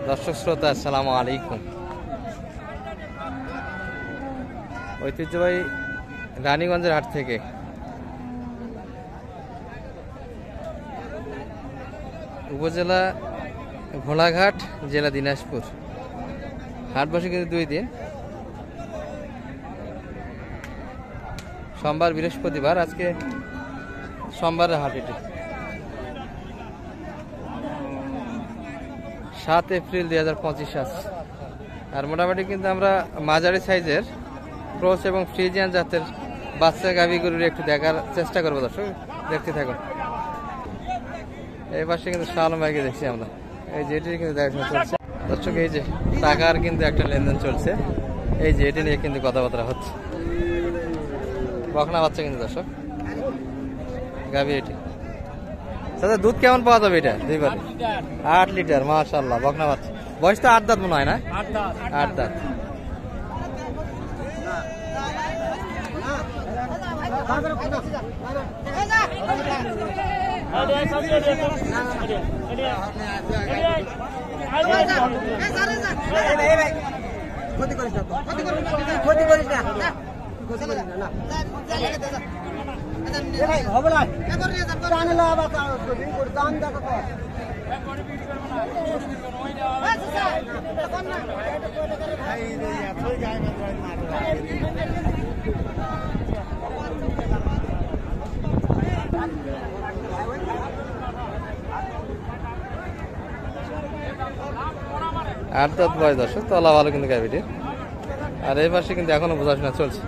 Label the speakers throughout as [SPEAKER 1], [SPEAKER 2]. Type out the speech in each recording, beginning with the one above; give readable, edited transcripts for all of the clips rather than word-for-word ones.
[SPEAKER 1] দর্শক শ্রোতা আসসালামু আলাইকুম। ঐতিহ্যবাহী রানীগঞ্জের হাট থেকে উপজেলা ঘোড়াঘাট, জেলা দিনাজপুর। হাট বসে কিন্তু 2 দিন, সোমবার বৃহস্পতিবার। আজকে সোমবারের হাট এটি 7 এপ্রিল 2025 আছে। আর মোটামুটি কিন্তু আমরা মাঝারি সাইজের ক্রস এবং ফ্রিজিয়ান জাতের বাচ্চা গাভী গরুর একটু দেখার চেষ্টা করবো। দর্শক দেখতে থাকুন। এই পাশে কিন্তু শালম ভাইকে দেখছি আমরা, এই যে এটি কিন্তু দেখাশোনা চলছে। দর্শক এই যে টাকার কিন্তু একটা লেনদেন চলছে, এই যে এটি নিয়ে কিন্তু কথাবার্তা হচ্ছে। বকনা বাচ্চা কিন্তু দর্শক গাভী এটি। দাদা দুধ কেমন পাওয়া যাবে এটা? 8 লিটার। মাশাআল্লাহ, বকনা বাচ্চা। বয়স তো 8 দাঁত মনে হয় না? 8 দাঁত। আট দাঁত বয়স দর্শক, তলা ভালো কিন্তু গাভীটি। আর এই পাশে কিন্তু এখনো বোঝাশোনা চলছে।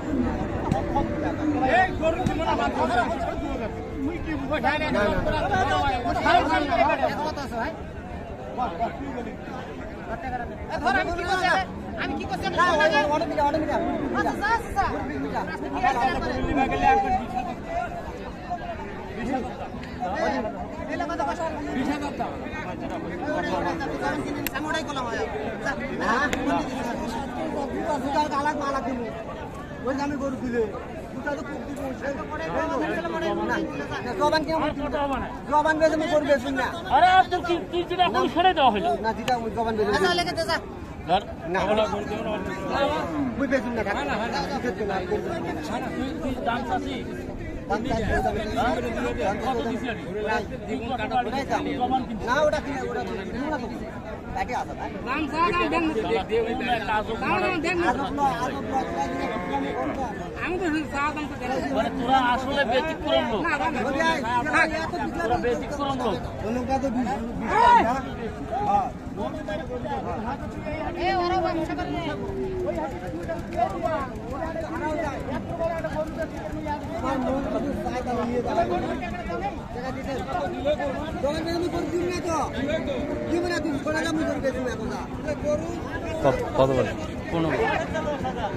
[SPEAKER 1] কত বলে? 15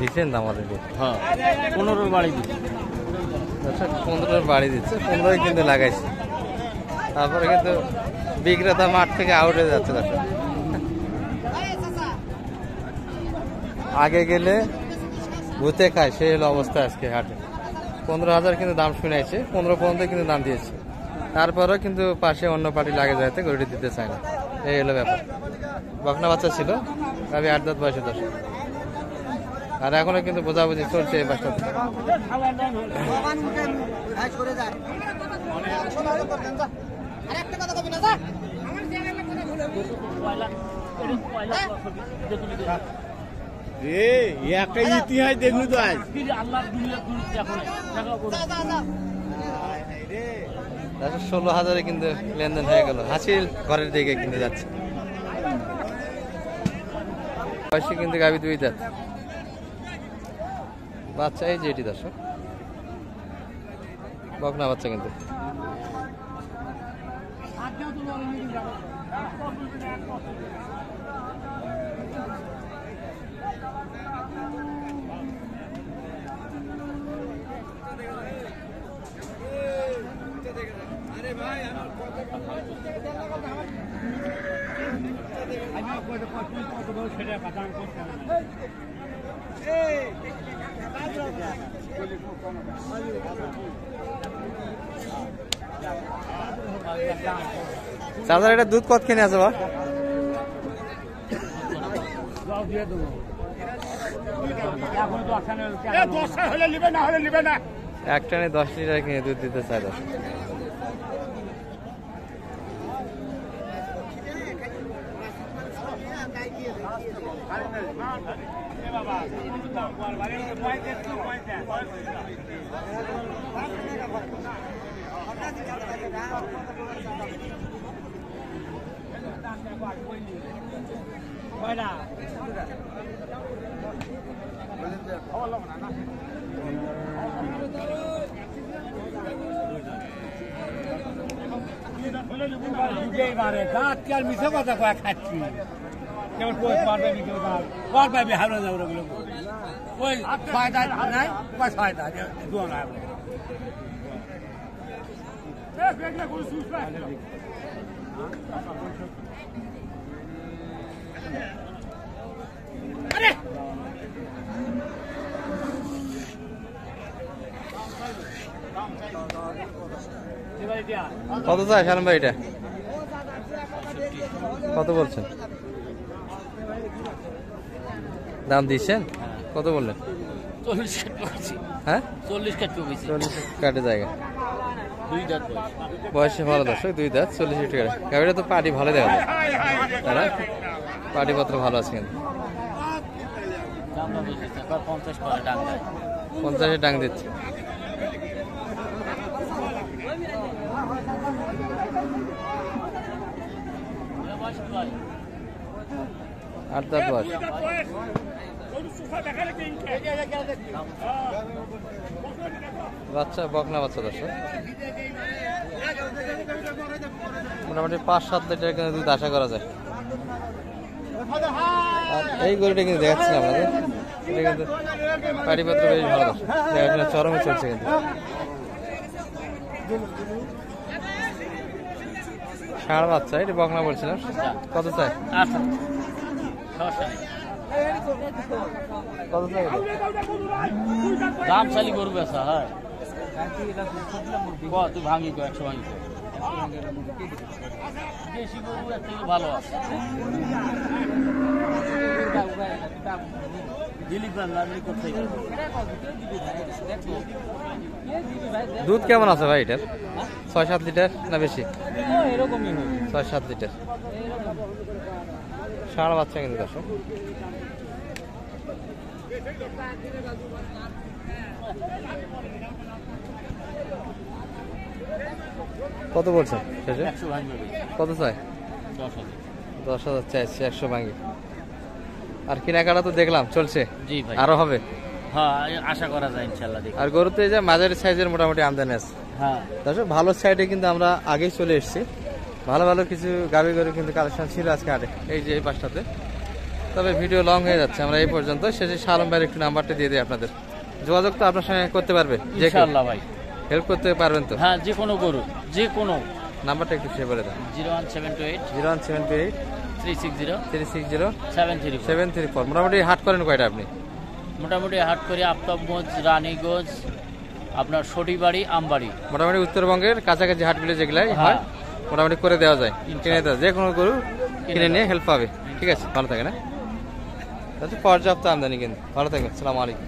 [SPEAKER 1] দিচ্ছেন দাম আমাদেরকে? হ্যাঁ, 15 বাড়ি দিচ্ছে। আচ্ছা, 15 বাড়ি দিচ্ছে, 15 কিন্তু লাগাইছে। তারপরে কিন্তু বিক্রেতা মাঠ থেকে আউট হয়ে যাচ্ছে। দর্শক আগে গেলে ভূতে খায়, সেই হলো অবস্থা আজকে হাটে। 15,000 কিন্তু দাম শুনাইছে, 15 পর্যন্ত কিন্তু দাম দিয়েছে। তারপরেও কিন্তু পাশে অন্য পার্টি লাগে যাইতে গরুটি দিতে চায় না, এই হলো ব্যাপার। বকনা বাচ্চা ছিল, গাভী 8 দাঁত বয়সে দর্শক। আর এখনো কিন্তু বোঝাবুঝি চলছে এই বাসটাতে।
[SPEAKER 2] একটা ইতিহাস দেখলি তো আজ।
[SPEAKER 1] 16,000 কিন্তু লেনদেন হয়ে গেল। হাসিল ঘরের দিকে কিনে যাচ্ছে। বয়সে কিন্তু গাভী 2 দাঁত বাচ্চা, এই যে এটি দর্শক বকনা বাচ্চা কিন্তু। চাচার এটা দুধ কত কিনে আছে বা এক টানে 10 লিটার কিনে দুধ দিতে চাই দর্শক।
[SPEAKER 2] মিশে কথা কয়া খাচ্ছি কেমন কই পারবে কেউ কর পাইবে হারো যাও ওগুলো ওই ফায়দা নাই কয় ফায়দা দুয়া না আরে
[SPEAKER 1] কত চাই শালম ভাই এটা? কত বলছেন? দাম দিচ্ছেন? কত বললেন?
[SPEAKER 3] 40 কাটছি।
[SPEAKER 1] হ্যাঁ
[SPEAKER 3] 40 কাটছি।
[SPEAKER 1] 40 কাটে জায়গা।
[SPEAKER 3] দুই দাঁত
[SPEAKER 1] বয়সে ভালো দর্শক, 2 দাঁত 40 টাকা। গাড়িটা তো পাটি ভালো দেখা যায়, তাই না? পাটি পত্র ভালো আছে কিন্তু।
[SPEAKER 3] দাম বেশি, 50 করে ডাং দেয়।
[SPEAKER 1] 50 ডাং দিচ্ছে। আট দাঁত বয়স। বাচ্চা বকনা বাচ্চা দর্শক, মোটামুটি 5-7 লিটার কিন্তু দুধ আশা করা যায়। আর এই গরুটা কিন্তু দেখাচ্ছি আমাদের, এটা কিন্তু পাটিপত্র বেশ ভালো দর্শক, দেখাশোনা চরমে চলছে কিন্তু। ষাঁড় বাচ্চা, এটা বকনা বলছিলাম। কত চাই? কত চাই?
[SPEAKER 3] দাম চালি গরু বেচা হয় তুই ভাঙি 100 ভাঙি দেশি গরু এর থেকে ভালো আছে।
[SPEAKER 1] দুধ কেমন আছে ভাই এটার? 6-7 লিটার না বেশি?
[SPEAKER 3] এরকমই
[SPEAKER 1] 6-7 লিটার। ষাঁড় বাচ্চা কিন্তু দর্শক। কত বলছেন শেষে?
[SPEAKER 3] 100 ভাঙি
[SPEAKER 1] কত চাই? 10,000 চাইছে, 100 ভাঙি। আর কেনাকাটা তো দেখলাম চলছে,
[SPEAKER 3] জি ভাই।
[SPEAKER 1] আরো হবে?
[SPEAKER 3] হ্যাঁ আশা করা যায় ইনশাআল্লাহ।
[SPEAKER 1] আর গরুতে যে মাঝারি সাইজের মোটামুটি আমদানি আছে।
[SPEAKER 3] হ্যাঁ
[SPEAKER 1] দর্শক ভালো সাইডে কিন্তু আমরা আগেই চলে এসেছি, ভালো ভালো কিছু গাভী গরু কিন্তু কালেকশন ছিল আজকে হাটে, এই যে এই পাশটাতে। তবে ভিডিও লং হয়ে যাচ্ছে, আমরা এই পর্যন্ত শেষে শালম ভাইয়ের একটু নাম্বারটা দিয়ে দিই আপনাদের, যোগাযোগ তো আপনার সঙ্গে করতে পারবে
[SPEAKER 3] ইনশাআল্লাহ ভাই।
[SPEAKER 1] হেল্প করতে পারবেন তো?
[SPEAKER 3] হ্যাঁ যে কোনো গরু, যে কোনো।
[SPEAKER 1] নাম্বারটা একটু শেয়ার করে দেন।
[SPEAKER 3] 01728
[SPEAKER 1] 01728
[SPEAKER 3] 360
[SPEAKER 1] 360
[SPEAKER 3] 734।
[SPEAKER 1] 734। মোটামুটি হাট করেন কয়টা আপনি?
[SPEAKER 3] মোটামুটি হাট করি আফতাবগঞ্জ, রানীগঞ্জ, আপনার সটিবাড়ি, আমবাড়ি।
[SPEAKER 1] মোটামুটি উত্তরবঙ্গের কাছাকাছি হাটগুলো যেগুলাই হয় মোটামুটি করে দেওয়া যায়, কিনে দেওয়া, যে কোনো গরু কিনে নিয়ে হেল্প পাবে। ঠিক আছে, ভালো থাকেন। হ্যাঁ, পর্যাপ্ত আমদানি কিন্তু। ভালো থাকবেন, আসসালামু আলাইকুম।